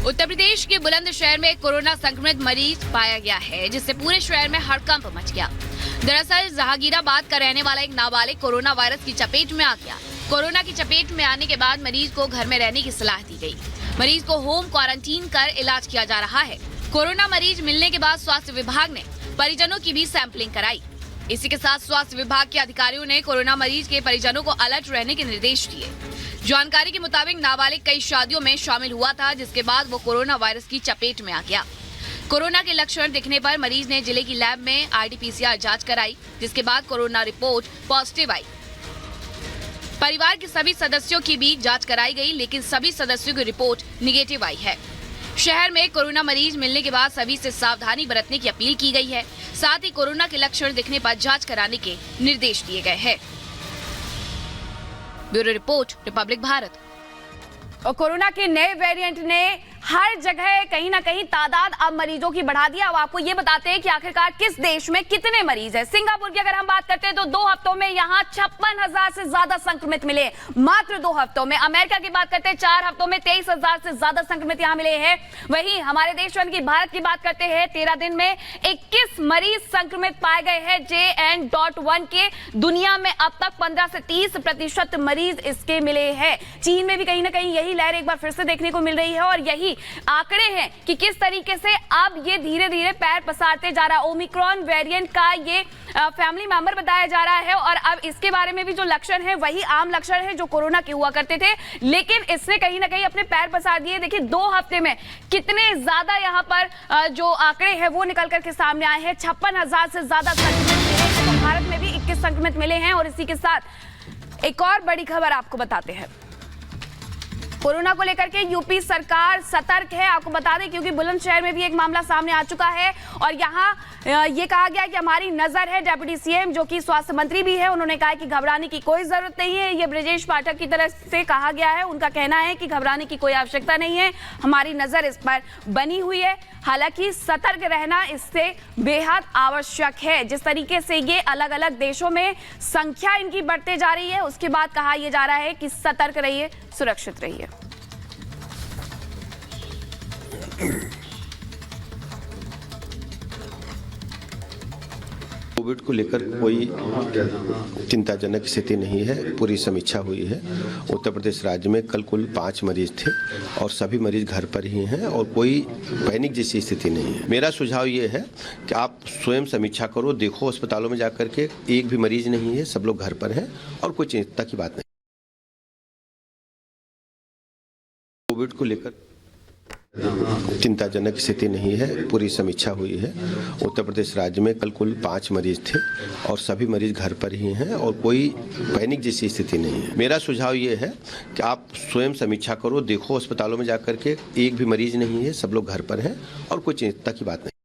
उत्तर प्रदेश के बुलंदशहर में कोरोना संक्रमित मरीज पाया गया है, जिससे पूरे शहर में हड़कंप मच गया। दरअसल जहांगीराबाद का रहने वाला एक नाबालिग कोरोना वायरस की चपेट में आ गया। कोरोना की चपेट में आने के बाद मरीज को घर में रहने की सलाह दी गई। मरीज को होम क्वारंटीन कर इलाज किया जा रहा है। कोरोना मरीज मिलने के बाद स्वास्थ्य विभाग ने परिजनों की भी सैंपलिंग कराई। इसी के साथ स्वास्थ्य विभाग के अधिकारियों ने कोरोना मरीज के परिजनों को अलर्ट रहने के निर्देश दिए। जानकारी के मुताबिक नाबालिग कई शादियों में शामिल हुआ था, जिसके बाद वो कोरोना वायरस की चपेट में आ गया। कोरोना के लक्षण दिखने पर मरीज ने जिले की लैब में RT-PCR जांच कराई, जिसके बाद कोरोना रिपोर्ट पॉजिटिव आई। परिवार के सभी सदस्यों की भी जांच कराई गई, लेकिन सभी सदस्यों की रिपोर्ट निगेटिव आई है। शहर में कोरोना मरीज मिलने के बाद सभी से सावधानी बरतने की अपील की गई है। साथ ही कोरोना के लक्षण दिखने पर जांच कराने के निर्देश दिए गए हैं। Bureau report, Republic Bharat. और कोरोना के नए वेरिएंट ने हर जगह कहीं ना कहीं तादाद अब मरीजों की बढ़ा दी। अब आपको ये बताते हैं कि आखिरकार किस देश में कितने मरीज हैं। सिंगापुर की अगर हम बात करते हैं तो 2 हफ्तों में यहाँ 56,000 से ज्यादा संक्रमित मिले, मात्र 2 हफ्तों में। अमेरिका की बात करते हैं 4 हफ्तों में 23,000 से ज्यादा संक्रमित यहाँ मिले हैं। वहीं हमारे देश की भारत की बात करते हैं 13 दिन में 21 मरीज संक्रमित पाए गए हैं JN.1 के। दुनिया में अब तक 15 से 30% मरीज इसके मिले हैं। चीन में भी कहीं ना कहीं यही लहर एक बार फिर से देखने को मिल रही है और यही आंकड़े हैं कि किस तरीके से अब ये धीरे धीरे पैर पसारते जा रहा है। ओमिक्रॉन वेरिएंट का ये फैमिली मेंबर बताया जा रहा है और अब इसके बारे में भी जो लक्षण है वही आम लक्षण है जो कोरोना के हुआ करते थे, लेकिन इसने कहीं ना कहीं अपने पैर पसार दिए। देखिए 2 हफ्ते में कितने ज्यादा यहाँ पर जो आंकड़े हैं वो निकल करके सामने आए हैं। 56,000 से ज्यादा संक्रमित मिले हैं, तो भारत में भी 21 संक्रमित मिले हैं। और इसी के साथ एक और बड़ी खबर आपको बताते हैं। कोरोना को लेकर के यूपी सरकार सतर्क है, आपको बता दें, क्योंकि बुलंदशहर में भी एक मामला सामने आ चुका है और यहाँ ये कहा गया कि हमारी नजर है। डेप्यूटी CM जो कि स्वास्थ्य मंत्री भी है, उन्होंने कहा कि घबराने की कोई जरूरत नहीं है। ये ब्रजेश पाठक की तरफ से कहा गया है। उनका कहना है कि घबराने की कोई आवश्यकता नहीं है, हमारी नजर इस पर बनी हुई है। हालांकि सतर्क रहना इससे बेहद आवश्यक है। जिस तरीके से ये अलग अलग देशों में संख्या इनकी बढ़ते जा रही है, उसके बाद कहा यह जा रहा है कि सतर्क रहिए, सुरक्षित रहिए। कोविड को लेकर कोई चिंताजनक स्थिति नहीं है। पूरी समीक्षा हुई है। उत्तर प्रदेश राज्य में कल कुल 5 मरीज थे और सभी मरीज घर पर ही हैं और कोई पैनिक जैसी स्थिति नहीं है। मेरा सुझाव ये है कि आप स्वयं समीक्षा करो, देखो अस्पतालों में जाकर के एक भी मरीज नहीं है, सब लोग घर पर हैं और कोई चिंता की बात नहीं। कोविड को लेकर चिंताजनक स्थिति नहीं है। पूरी समीक्षा हुई है। उत्तर प्रदेश राज्य में कल कुल 5 मरीज थे और सभी मरीज घर पर ही हैं और कोई पैनिक जैसी स्थिति नहीं है। मेरा सुझाव ये है कि आप स्वयं समीक्षा करो, देखो अस्पतालों में जाकर के एक भी मरीज नहीं है, सब लोग घर पर हैं और कोई चिंता की बात नहीं।